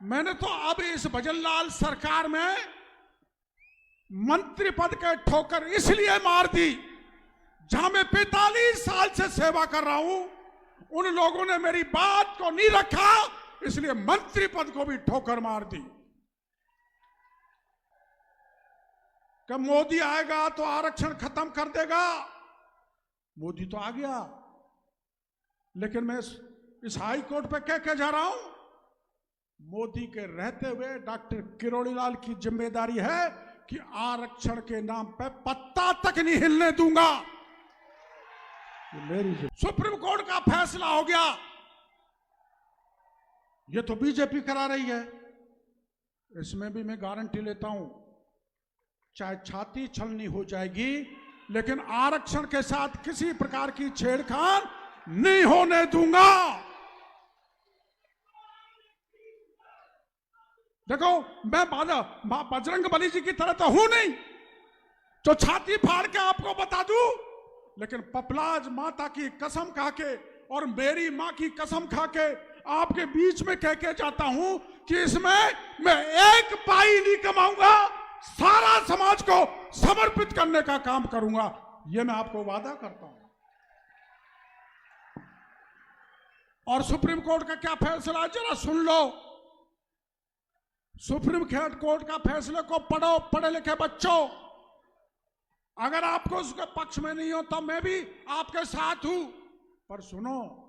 मैंने तो अब इस भजनलाल सरकार में मंत्री पद के ठोकर इसलिए मार दी, जहां मैं 45 साल से सेवा कर रहा हूं, उन लोगों ने मेरी बात को नहीं रखा, इसलिए मंत्री पद को भी ठोकर मार दी। कि मोदी आएगा तो आरक्षण खत्म कर देगा, मोदी तो आ गया, लेकिन मैं इस हाई कोर्ट पे कह के जा रहा हूं, मोदी के रहते हुए डॉक्टर किरोड़ीलाल की जिम्मेदारी है कि आरक्षण के नाम पे पत्ता तक नहीं हिलने दूंगा। मेरी सुप्रीम कोर्ट का फैसला हो गया, ये तो बीजेपी करा रही है, इसमें भी मैं गारंटी लेता हूं, चाहे छाती छलनी हो जाएगी, लेकिन आरक्षण के साथ किसी प्रकार की छेड़खानी नहीं होने दूंगा। देखो, मैं बजरंग बली जी की तरह तो हूं नहीं जो छाती फाड़ के आपको बता दूं, लेकिन पपलाज माता की कसम खा के और मेरी मां की कसम खा के आपके बीच में कह के जाता हूं कि इसमें मैं एक पाई नहीं कमाऊंगा, सारा समाज को समर्पित करने का काम करूंगा, यह मैं आपको वादा करता हूं। और सुप्रीम कोर्ट का क्या फैसला है जरा सुन लो। सुप्रीम कोर्ट का फैसले को पढ़ो, पढ़े लिखे बच्चों। अगर आपको उसके पक्ष में नहीं हो तो मैं भी आपके साथ हूं, पर सुनो,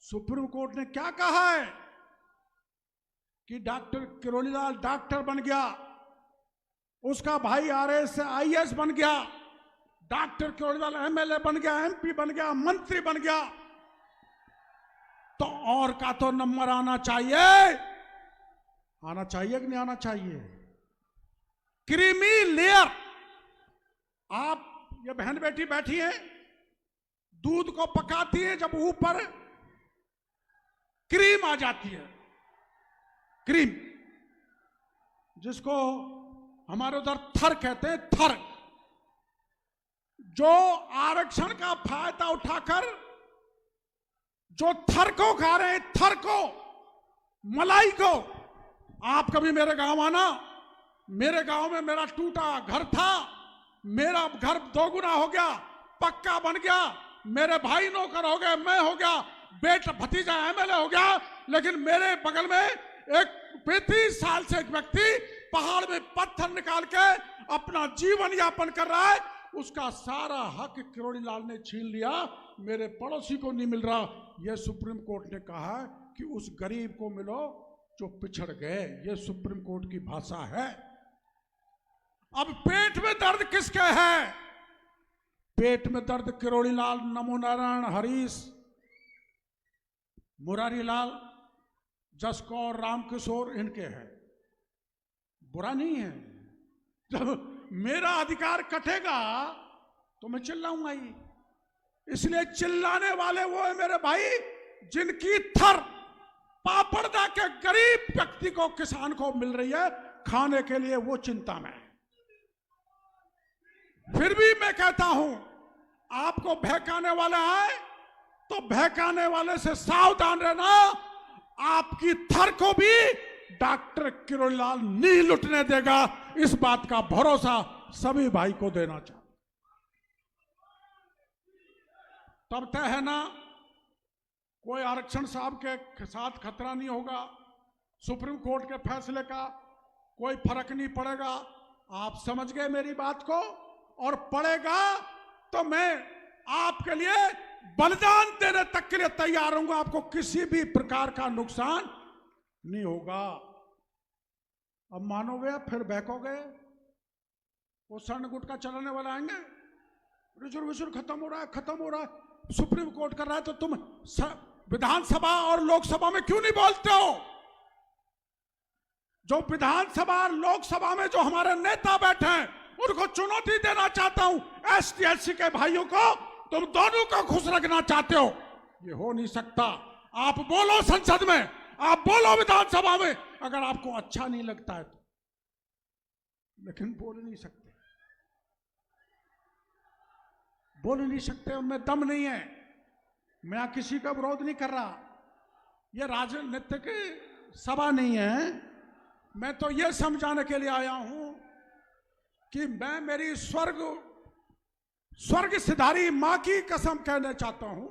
सुप्रीम कोर्ट ने क्या कहा है कि डॉक्टर किरोड़ीलाल डॉक्टर बन गया, उसका भाई आरएस से आईएएस बन गया, डॉक्टर किरोड़ीलाल एमएलए बन गया, एमपी बन गया, मंत्री बन गया, तो और का तो नंबर आना चाहिए कि नहीं आना चाहिए? Creamy layer. आप ये बहन बेटी बैठी है, दूध को पकाती है, जब ऊपर क्रीम आ जाती है, क्रीम जिसको हमारे उधर थर कहते हैं, थर, जो आरक्षण का फायदा उठाकर जो थर को खा रहे हैं, थर को, मलाई को। आप कभी मेरे गांव आना, मेरे गांव में मेरा टूटा घर था, मेरा घर दोगुना हो गया, पक्का बन गया, मेरे भाई नौकर हो गए, मैं हो गया, बेटा भतीजा एमएलए हो गया, लेकिन मेरे बगल में एक 35 साल से एक व्यक्ति पहाड़ में पत्थर निकाल के अपना जीवन यापन कर रहा है, उसका सारा हक किरोड़ीलाल ने छीन लिया, मेरे पड़ोसी को नहीं मिल रहा। यह सुप्रीम कोर्ट ने कहा कि उस गरीब को मिलो जो पिछड़ गए, यह सुप्रीम कोर्ट की भाषा है। अब पेट में दर्द किसके है? पेट में दर्द किरोड़ीलाल, नमो नारायण, हरीश, मुरारीलाल, जसकौर, रामकिशोर, इनके है। बुरा नहीं है, जब मेरा अधिकार कटेगा तो मैं चिल्लाऊंगा ही। इसलिए चिल्लाने वाले वो है मेरे भाई जिनकी थर पापड़दा के गरीब व्यक्ति को, किसान को मिल रही है खाने के लिए, वो चिंता में है। फिर भी मैं कहता हूं, आपको बहकाने वाला है तो बहकाने वाले से सावधान रहना। आपकी थर को भी डॉक्टर किरोड़ीलाल नहीं लुटने देगा, इस बात का भरोसा सभी भाई को देना चाहिए। तब तय है ना, कोई आरक्षण साहब के साथ खतरा नहीं होगा, सुप्रीम कोर्ट के फैसले का कोई फर्क नहीं पड़ेगा। आप समझ गए मेरी बात को? और पड़ेगा तो मैं आपके लिए बलिदान देने तक के लिए तैयार रहूंगा, आपको किसी भी प्रकार का नुकसान नहीं होगा। अब मानोगे, फिर बहकोगे, वो स्वर्ण गुटका चलाने वाला आएंगे, रिजर्वेशन खत्म हो रहा है, खत्म हो रहा है, सुप्रीम कोर्ट कर रहा है, तो तुम विधानसभा और लोकसभा में क्यों नहीं बोलते हो? जो विधानसभा और लोकसभा में जो हमारे नेता बैठे हैं, उनको चुनौती देना चाहता हूं, एसटी एससी के भाइयों को, तुम दोनों को खुश रखना चाहते हो, ये हो नहीं सकता। आप बोलो संसद में, आप बोलो विधानसभा में, अगर आपको अच्छा नहीं लगता है तो, लेकिन बोल नहीं सकते, बोल नहीं सकते, उनमें दम नहीं है। मैं किसी का विरोध नहीं कर रहा, ये राजनीतिक सभा नहीं है। मैं तो यह समझाने के लिए आया हूं कि मैं मेरी स्वर्ग सिधारी मां की कसम कहना चाहता हूं,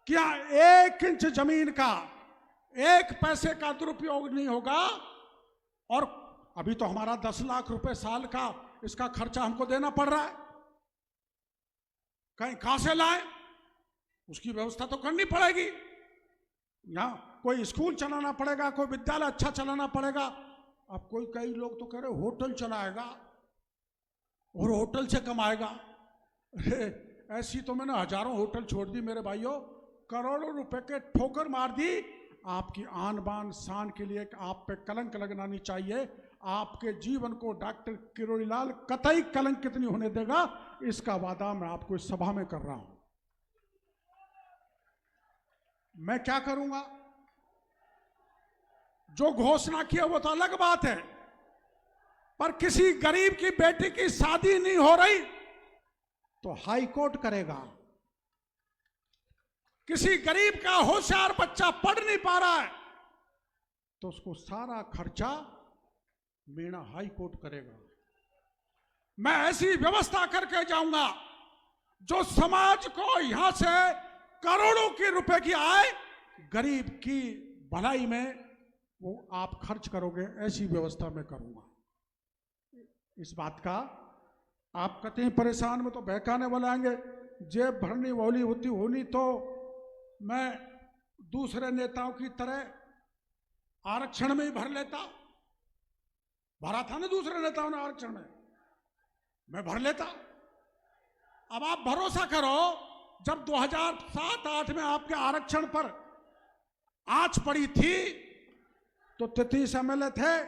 क्या 1 इंच जमीन का 1 पैसे का दुरुपयोग नहीं होगा। और अभी तो हमारा 10 लाख रुपए साल का इसका खर्चा हमको देना पड़ रहा है, कहां से लाए, उसकी व्यवस्था तो करनी पड़ेगी। यहाँ कोई स्कूल चलाना पड़ेगा, कोई विद्यालय अच्छा चलाना पड़ेगा। अब कई लोग तो कह रहे होटल चलाएगा और होटल से कमाएगा। ऐसी तो मैंने हजारों होटल छोड़ दी मेरे भाइयों, करोड़ों रुपए के ठोकर मार दी। आपकी आन बान शान के लिए आप पे कलंक लगना नहीं चाहिए। आपके जीवन को डॉक्टर किरोड़ीलाल कतई कलंकित नहीं होने देगा, इसका वादा मैं आपको इस सभा में कर रहा हूं। मैं क्या करूंगा, जो घोषणा की है वो तो अलग बात है, पर किसी गरीब की बेटी की शादी नहीं हो रही तो हाई कोर्ट करेगा। किसी गरीब का होशियार बच्चा पढ़ नहीं पा रहा है तो उसको सारा खर्चा मीणा हाई कोर्ट करेगा। मैं ऐसी व्यवस्था करके जाऊंगा जो समाज को यहां से करोड़ों के रुपए की आय गरीब की भलाई में वो आप खर्च करोगे, ऐसी व्यवस्था मैं करूंगा। इस बात का आप कतई परेशान में तो बहकाने वाले आएंगे, जेब भरनी वाली होनी तो मैं दूसरे नेताओं की तरह आरक्षण में ही भर लेता। भरा था ना दूसरे नेताओं ने आरक्षण में, मैं भर लेता। अब आप भरोसा करो, जब 2007-8 में आपके आरक्षण पर आंच पड़ी थी तो 33 एमएलए थे,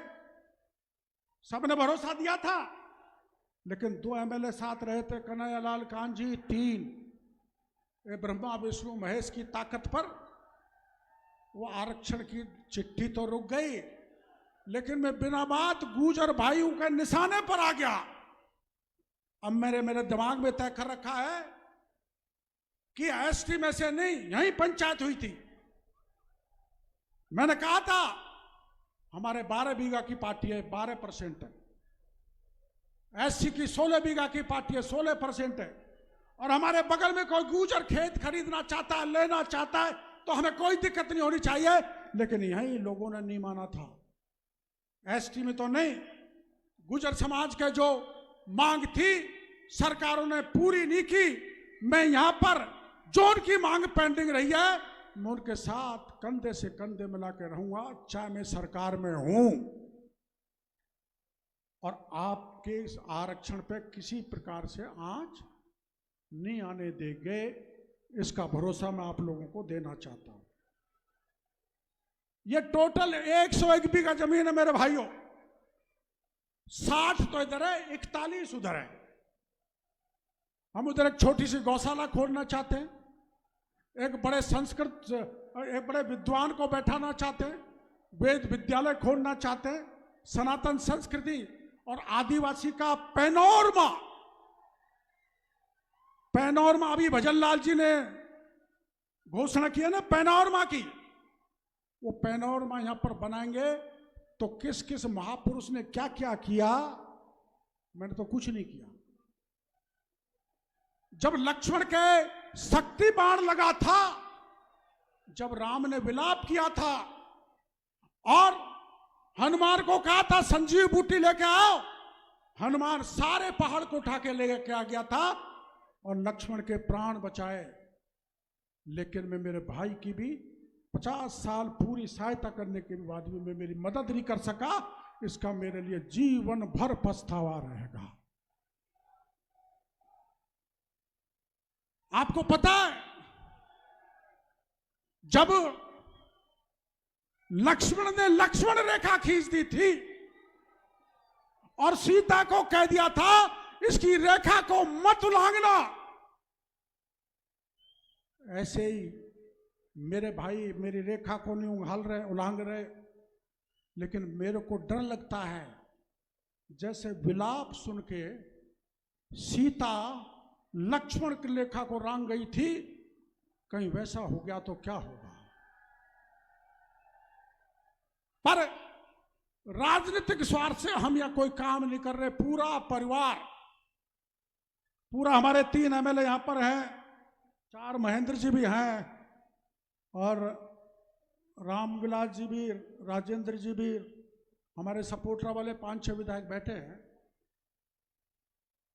सबने भरोसा दिया था। लेकिन 2 एमएलए साथ रहे थे, कन्हैयालाल कांजी 3, ब्रह्मा विष्णु महेश की ताकत पर वो आरक्षण की चिट्ठी तो रुक गई, लेकिन मैं बिना बात गुर्जर भाइयों के निशाने पर आ गया। अब मेरे दिमाग में तय कर रखा है कि एसटी में से नहीं, यहीं पंचायत हुई थी। मैंने कहा था हमारे 12 बीघा की पार्टी है, 12% है। एससी की 16 बीघा की पार्टी है, 16% है। और हमारे बगल में कोई गुर्जर खेत खरीदना चाहता है, लेना चाहता है, तो हमें कोई दिक्कत नहीं होनी चाहिए। लेकिन यही लोगों ने नहीं माना था, एसटी में तो नहीं। गुर्जर समाज के जो मांग थी सरकारों ने पूरी नहीं की। मैं यहां पर जो उनकी मांग पेंडिंग रही है मैं उनके साथ कंधे से कंधे मिला के रहूंगा, चाहे मैं सरकार में हूं। और आपके इस आरक्षण पे किसी प्रकार से आंच नहीं आने देंगे, इसका भरोसा मैं आप लोगों को देना चाहता हूं। ये टोटल 101 बीघा जमीन है मेरे भाइयों, 60 तो इधर है, 41 उधर है। हम उधर एक छोटी सी गौशाला खोलना चाहते हैं, एक बड़े विद्वान को बैठाना चाहते हैं, वेद विद्यालय खोलना चाहते हैं, सनातन संस्कृति और आदिवासी का पैनोरमा अभी भजनलाल जी ने घोषणा की है ना पैनोरमा की, वो पैनोरमा यहां पर बनाएंगे। तो किस किस महापुरुष ने क्या क्या किया, मैंने तो कुछ नहीं किया। जब लक्ष्मण के शक्ति बाण लगा था, जब राम ने विलाप किया था और हनुमान को कहा था संजीव बूटी लेके आओ, हनुमान सारे पहाड़ को उठा के लेके आ गया था और लक्ष्मण के प्राण बचाए। लेकिन मैं मेरे भाई की भी 50 साल पूरी सहायता करने के बाद भी मैं मेरी मदद नहीं कर सका, इसका मेरे लिए जीवन भर पछतावा रहेगा। आपको पता है जब लक्ष्मण ने लक्ष्मण रेखा खींच दी थी और सीता को कह दिया था इसकी रेखा को मत उल्लंघना, ऐसे ही मेरे भाई मेरी रेखा को नहीं उल्लंघ रहे। लेकिन मेरे को डर लगता है जैसे विलाप सुन के सीता लक्ष्मण की रेखा को लांघ गई थी, कहीं वैसा हो गया तो क्या होगा। पर राजनीतिक स्वार्थ से हम या कोई काम नहीं कर रहे। पूरा परिवार, पूरा हमारे 3 एमएलए यहां पर हैं, 4 महेंद्र जी भी हैं और रामविलास जी भी, राजेंद्र जी भी, हमारे सपोर्टर वाले 5-6 विधायक बैठे हैं।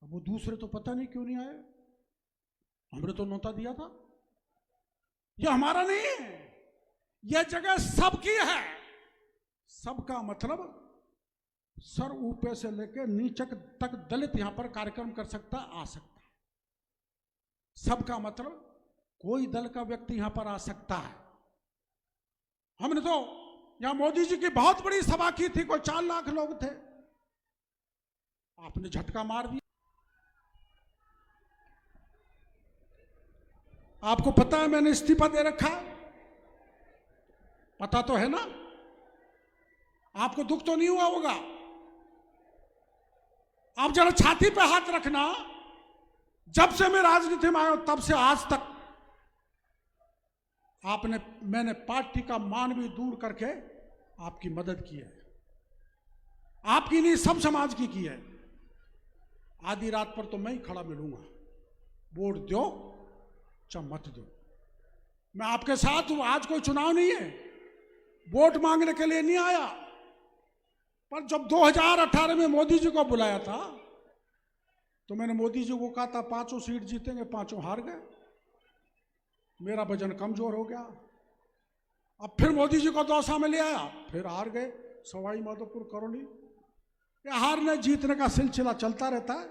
अब वो दूसरे तो पता नहीं क्यों नहीं आए, हमने तो न्योता दिया था। ये हमारा नहीं है, ये जगह सबकी है। सबका मतलब सर ऊपर से लेकर नीचे तक दलित यहां पर कार्यक्रम कर सकता, आ सकता है। सबका मतलब कोई दल का व्यक्ति यहां पर आ सकता है। हमने तो यहां मोदी जी की बहुत बड़ी सभा की थी, कोई 4 लाख लोग थे, आपने झटका मार दिया। आपको पता है मैंने इस्तीफा दे रखा है, पता तो है ना? आपको दुख तो नहीं हुआ होगा? आप जरा छाती पे हाथ रखना, जब से मैं राजनीति में आया हूं तब से आज तक मैंने पार्टी का मान भी दूर करके आपकी मदद की है। आपकी नहीं, सब समाज की है। आधी रात पर तो मैं ही खड़ा मिलूंगा, वोट दो चाहे मत दो, मैं आपके साथ हूं। आज कोई चुनाव नहीं है, वोट मांगने के लिए नहीं आया। पर जब 2018 में मोदी जी को बुलाया था तो मैंने मोदी जी को कहा था 5 सीट जीतेंगे, 5 हार गए, मेरा वजन कमजोर हो गया। अब फिर मोदी जी को दौसा में ले आया, फिर हार गए सवाई माधोपुर करौली। ये हारने जीतने का सिलसिला चलता रहता है,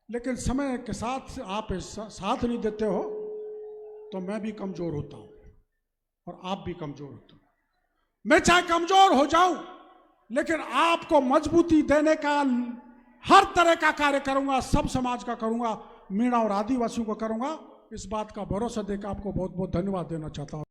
लेकिन समय के साथ आप साथ नहीं देते हो तो मैं भी कमजोर होता हूं और आप भी कमजोर होते हो। मैं चाहे कमजोर हो जाऊं, लेकिन आपको मजबूती देने का हर तरह का कार्य करूंगा, सब समाज का करूंगा, मीणा और आदिवासियों को करूंगा। इस बात का भरोसा देकर आपको बहुत बहुत धन्यवाद देना चाहता हूं।